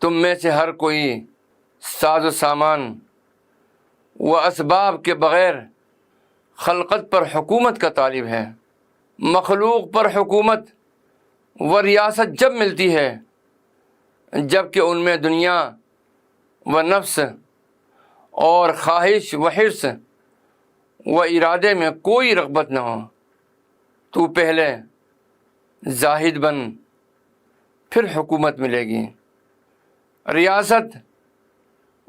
تم میں سے ہر کوئی ساز و سامان و اسباب کے بغیر خلقت پر حکومت کا طالب ہے۔ مخلوق پر حکومت و ریاست جب ملتی ہے جب کہ ان میں دنیا و نفس اور خواہش و حرص و ارادے میں کوئی رغبت نہ ہو۔ تو پہلے زاہد بن، پھر حکومت ملے گی۔ ریاست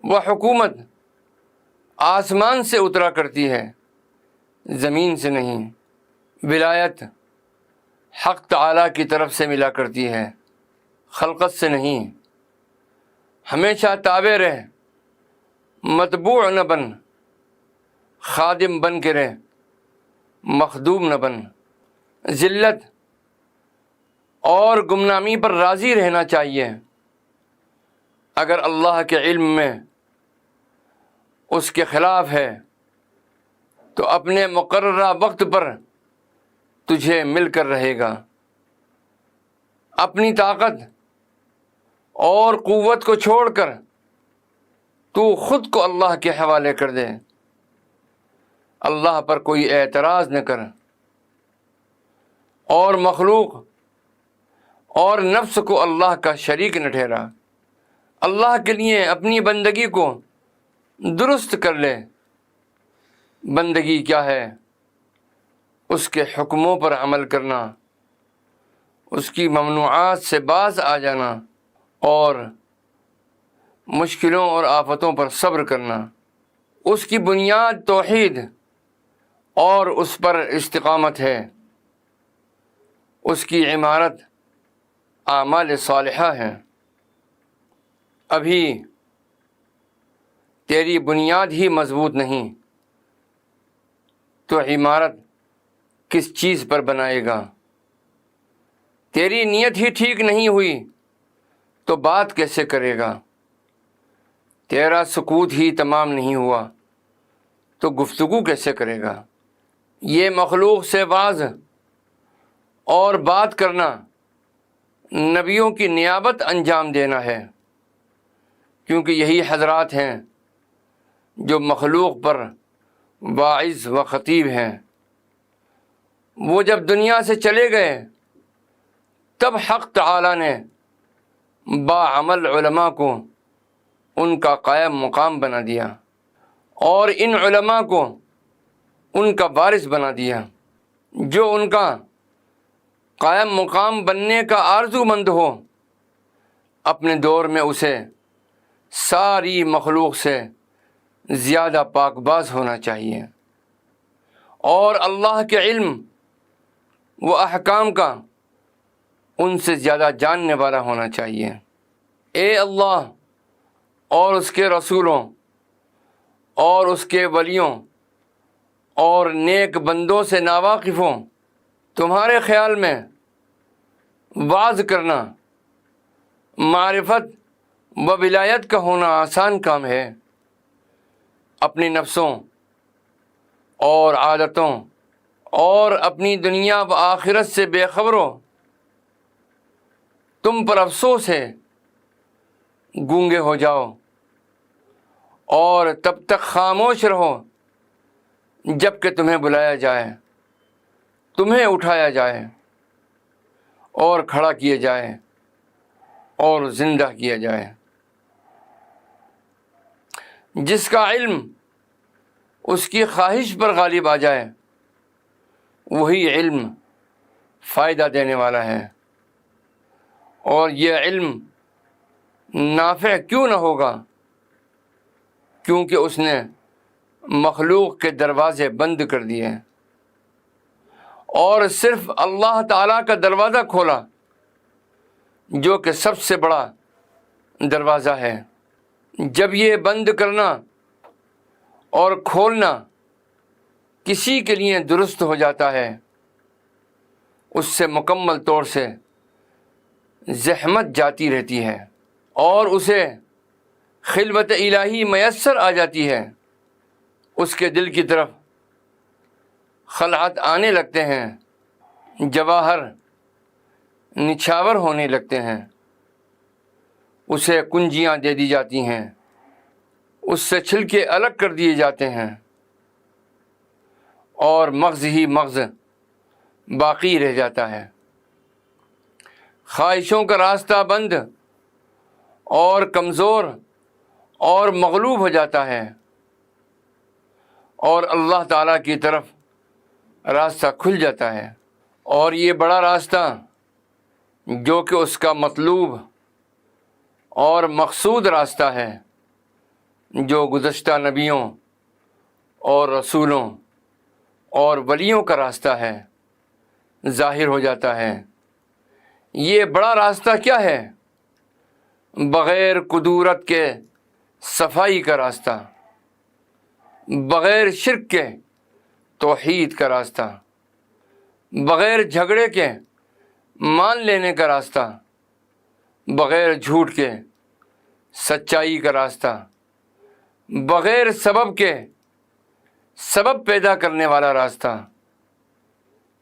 و حکومت آسمان سے اترا کرتی ہے، زمین سے نہیں۔ ولایت حق تعالیٰ کی طرف سے ملا کرتی ہے، خلقت سے نہیں۔ ہمیشہ تابع رہ، متبوع نہ بن، خادم بن کے رہ، مخدوم نہ بن۔ ذلت اور گمنامی پر راضی رہنا چاہیے۔ اگر اللہ کے علم میں اس کے خلاف ہے تو اپنے مقررہ وقت پر تجھے مل کر رہے گا۔ اپنی طاقت اور قوت کو چھوڑ کر تو خود کو اللہ کے حوالے کر دے۔ اللہ پر کوئی اعتراض نہ کر، اور مخلوق اور نفس کو اللہ کا شریک نہ ٹھہرا۔ اللہ کے لیے اپنی بندگی کو درست کر لے۔ بندگی کیا ہے؟ اس کے حکموں پر عمل کرنا، اس کی ممنوعات سے باز آ جانا، اور مشکلوں اور آفتوں پر صبر کرنا۔ اس کی بنیاد توحید اور اس پر استقامت ہے۔ اس کی عمارت اعمال صالحہ ہے۔ ابھی تیری بنیاد ہی مضبوط نہیں تو عمارت کس چیز پر بنائے گا؟ تیری نیت ہی ٹھیک نہیں ہوئی تو بات کیسے کرے گا؟ تیرا سکوت ہی تمام نہیں ہوا تو گفتگو کیسے کرے گا؟ یہ مخلوق سے وعظ اور بات کرنا نبیوں کی نیابت انجام دینا ہے، کیونکہ یہی حضرات ہیں جو مخلوق پر واعظ و خطیب ہیں۔ وہ جب دنیا سے چلے گئے تب حق تعالیٰ نے باعمل علماء کو ان کا قائم مقام بنا دیا، اور ان علماء کو ان کا وارث بنا دیا۔ جو ان کا قائم مقام بننے کا آرزو مند ہو، اپنے دور میں اسے ساری مخلوق سے زیادہ پاک باز ہونا چاہیے، اور اللہ کے علم و احکام کا ان سے زیادہ جاننے والا ہونا چاہیے۔ اے اللہ اور اس کے رسولوں اور اس کے ولیوں اور نیک بندوں سے ناواقفوں، تمہارے خیال میں وعظ کرنا معرفت و ولایت کا ہونا آسان کام ہے؟ اپنی نفسوں اور عادتوں اور اپنی دنیا و آخرت سے بے خبر ہو، تم پر افسوس ہے۔ گونگے ہو جاؤ اور تب تک خاموش رہو جب کہ تمہیں بلایا جائے، تمہیں اٹھایا جائے اور کھڑا کیا جائے اور زندہ کیا جائے۔ جس کا علم اس کی خواہش پر غالب آ جائے وہی علم فائدہ دینے والا ہے، اور یہ علم نافع کیوں نہ ہوگا؟ کیونکہ اس نے مخلوق کے دروازے بند کر دیے اور صرف اللہ تعالیٰ کا دروازہ کھولا، جو کہ سب سے بڑا دروازہ ہے۔ جب یہ بند کرنا اور کھولنا کسی کے لیے درست ہو جاتا ہے، اس سے مکمل طور سے زحمت جاتی رہتی ہے اور اسے خلوت الہی میسر آ جاتی ہے۔ اس کے دل کی طرف خلعت آنے لگتے ہیں، جواہر نچھاور ہونے لگتے ہیں، اسے کنجیاں دے دی جاتی ہیں، اس سے چھلکے الگ کر دیے جاتے ہیں، اور مغز ہی مغز باقی رہ جاتا ہے۔ خواہشوں کا راستہ بند اور کمزور اور مغلوب ہو جاتا ہے، اور اللہ تعالیٰ کی طرف راستہ کھل جاتا ہے۔ اور یہ بڑا راستہ جو کہ اس کا مطلوب اور مقصود راستہ ہے، جو گزشتہ نبیوں اور رسولوں اور ولیوں کا راستہ ہے، ظاہر ہو جاتا ہے۔ یہ بڑا راستہ کیا ہے؟ بغیر کدورت کے صفائی کا راستہ، بغیر شرک کے توحید کا راستہ، بغیر جھگڑے کے مان لینے کا راستہ، بغیر جھوٹ کے سچائی کا راستہ، بغیر سبب کے سبب پیدا کرنے والا راستہ۔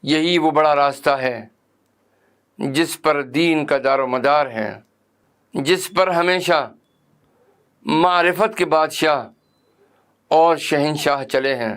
یہی وہ بڑا راستہ ہے جس پر دین کا دار و مدار ہے، جس پر ہمیشہ معرفت کے بادشاہ اور شہنشاہ چلے ہیں۔